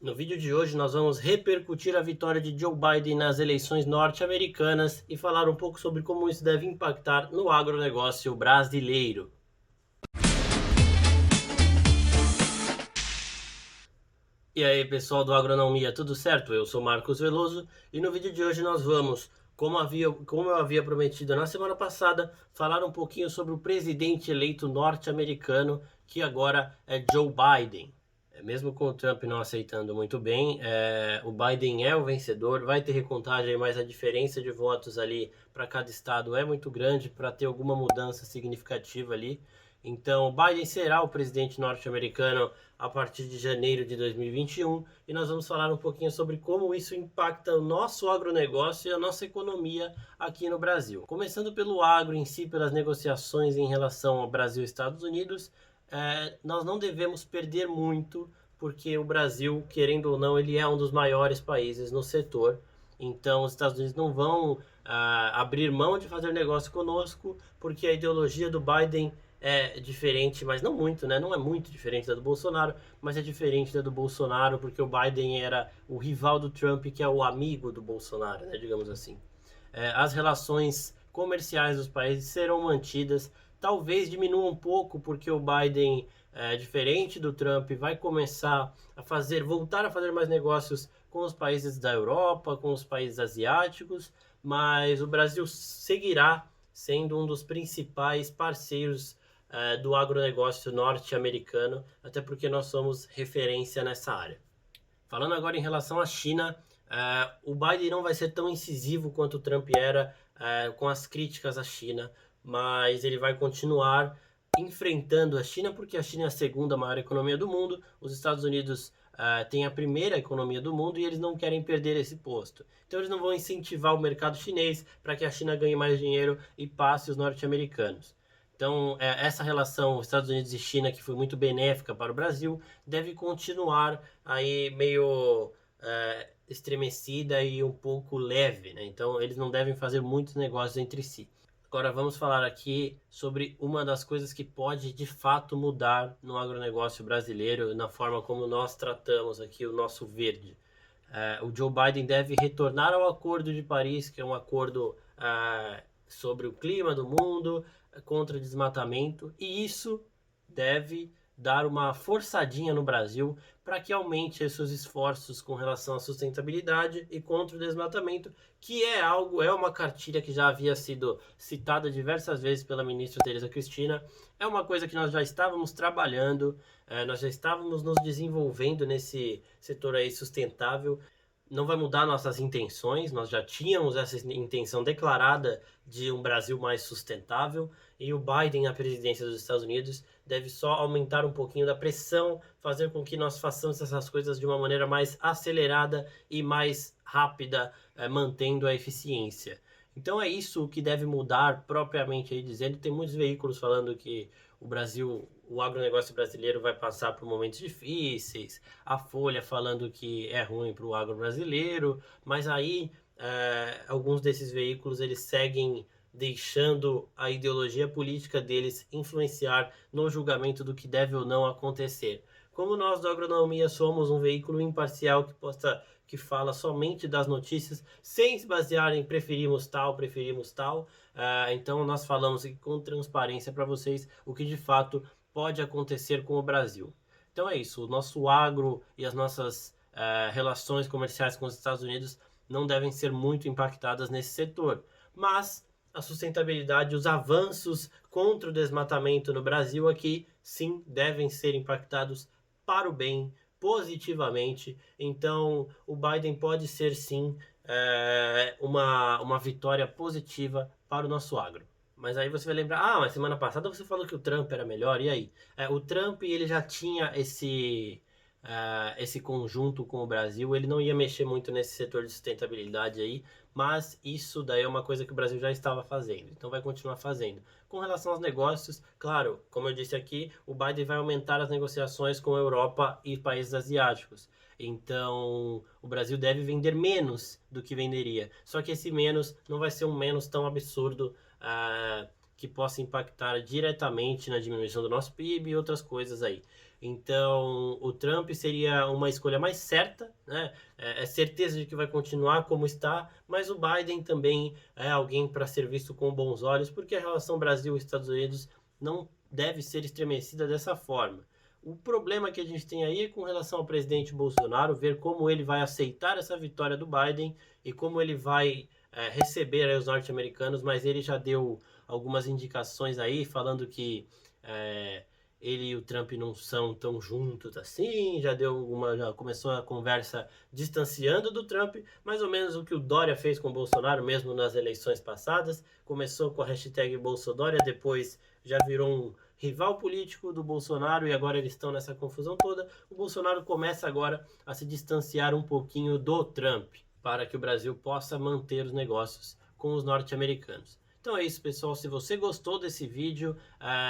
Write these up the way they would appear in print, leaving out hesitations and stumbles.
No vídeo de hoje nós vamos repercutir a vitória de Joe Biden nas eleições norte-americanas e falar um pouco sobre como isso deve impactar no agronegócio brasileiro. E aí pessoal do Agronomia, tudo certo? Eu sou Marcos Veloso e no vídeo de hoje nós vamos, como eu havia prometido na semana passada, falar um pouquinho sobre o presidente eleito norte-americano, que agora é Joe Biden. Mesmo com o Trump não aceitando muito bem, o Biden é o vencedor, vai ter recontagem, mas a diferença de votos ali para cada estado é muito grande para ter alguma mudança significativa ali. Então, Biden será o presidente norte-americano a partir de janeiro de 2021 e nós vamos falar um pouquinho sobre como isso impacta o nosso agronegócio e a nossa economia aqui no Brasil. Começando pelo agro em si, pelas negociações em relação ao Brasil e Estados Unidos, nós não devemos perder muito, porque o Brasil, querendo ou não, ele é um dos maiores países no setor. Então, os Estados Unidos não vão abrir mão de fazer negócio conosco, porque a ideologia do Biden é diferente, mas não muito, né? Não é muito diferente da do Bolsonaro, mas é diferente da do Bolsonaro, porque o Biden era o rival do Trump, que é o amigo do Bolsonaro, né? Digamos assim. As relações comerciais dos países serão mantidas, talvez diminua um pouco, porque o Biden, diferente do Trump, vai começar a voltar a fazer mais negócios com os países da Europa, com os países asiáticos, mas o Brasil seguirá sendo um dos principais parceiros do agronegócio norte-americano, até porque nós somos referência nessa área. Falando agora em relação à China, o Biden não vai ser tão incisivo quanto o Trump era com as críticas à China, mas ele vai continuar enfrentando a China, porque a China é a segunda maior economia do mundo, os Estados Unidos têm a primeira economia do mundo e eles não querem perder esse posto. Então eles não vão incentivar o mercado chinês para que a China ganhe mais dinheiro e passe os norte-americanos. Então, essa relação Estados Unidos e China, que foi muito benéfica para o Brasil, deve continuar aí meio estremecida e um pouco leve, né? Então, eles não devem fazer muitos negócios entre si. Agora, vamos falar aqui sobre uma das coisas que pode de fato mudar no agronegócio brasileiro, na forma como nós tratamos aqui o nosso verde. O Joe Biden deve retornar ao Acordo de Paris, que é um acordo sobre o clima do mundo, contra o desmatamento, e isso deve dar uma forçadinha no Brasil para que aumente os seus esforços com relação à sustentabilidade e contra o desmatamento, que é uma cartilha que já havia sido citada diversas vezes pela ministra Tereza Cristina. É uma coisa que nós já estávamos trabalhando, nós já estávamos nos desenvolvendo nesse setor aí sustentável. Não vai mudar nossas intenções, nós já tínhamos essa intenção declarada de um Brasil mais sustentável, e o Biden na presidência dos Estados Unidos deve só aumentar um pouquinho da pressão, fazer com que nós façamos essas coisas de uma maneira mais acelerada e mais rápida, mantendo a eficiência. Então é isso que deve mudar propriamente aí dizendo. Tem muitos veículos falando que o agronegócio brasileiro vai passar por momentos difíceis, a Folha falando que é ruim para o agro brasileiro, mas aí alguns desses veículos eles seguem deixando a ideologia política deles influenciar no julgamento do que deve ou não acontecer. Como nós da agronomia somos um veículo imparcial que fala somente das notícias, sem se basear em preferimos tal, então nós falamos aqui com transparência para vocês o que de fato pode acontecer com o Brasil. Então é isso, o nosso agro e as nossas relações comerciais com os Estados Unidos não devem ser muito impactadas nesse setor, mas a sustentabilidade, os avanços contra o desmatamento no Brasil aqui, sim, devem ser impactados para o bem, positivamente. Então, o Biden pode ser, sim, uma vitória positiva para o nosso agro. Mas aí você vai lembrar, mas semana passada você falou que o Trump era melhor, e aí? O Trump, ele já tinha esse conjunto com o Brasil, ele não ia mexer muito nesse setor de sustentabilidade aí, mas isso daí é uma coisa que o Brasil já estava fazendo, então vai continuar fazendo. Com relação aos negócios, claro, como eu disse aqui, o Biden vai aumentar as negociações com a Europa e países asiáticos. Então, o Brasil deve vender menos do que venderia. Só que esse menos não vai ser um menos tão absurdo que possa impactar diretamente na diminuição do nosso PIB e outras coisas aí. Então, o Trump seria uma escolha mais certa, né? É certeza de que vai continuar como está, mas o Biden também é alguém para ser visto com bons olhos, porque a relação Brasil-Estados Unidos não deve ser estremecida dessa forma. O problema que a gente tem aí é com relação ao presidente Bolsonaro, ver como ele vai aceitar essa vitória do Biden e como ele vai receber aí os norte-americanos, mas ele já deu algumas indicações aí, falando que é, ele e o Trump não são tão juntos assim, já começou a conversa distanciando do Trump, mais ou menos o que o Dória fez com o Bolsonaro mesmo nas eleições passadas, começou com a hashtag Bolsodória, depois já virou um rival político do Bolsonaro e agora eles estão nessa confusão toda. O Bolsonaro começa agora a se distanciar um pouquinho do Trump, para que o Brasil possa manter os negócios com os norte-americanos. Então é isso, pessoal. Se você gostou desse vídeo,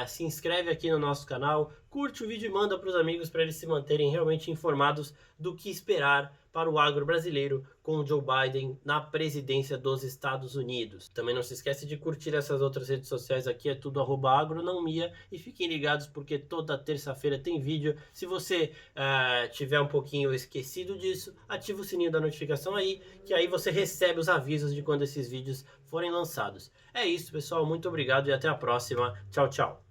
se inscreve aqui no nosso canal, curte o vídeo e manda para os amigos para eles se manterem realmente informados do que esperar para o agro brasileiro com o Joe Biden na presidência dos Estados Unidos. Também não se esquece de curtir essas outras redes sociais aqui, é tudo @agronomia, e fiquem ligados porque toda terça-feira tem vídeo. Se você tiver um pouquinho esquecido disso, ativa o sininho da notificação aí, que aí você recebe os avisos de quando esses vídeos forem lançados. É isso, pessoal. Muito obrigado e até a próxima. Tchau, tchau.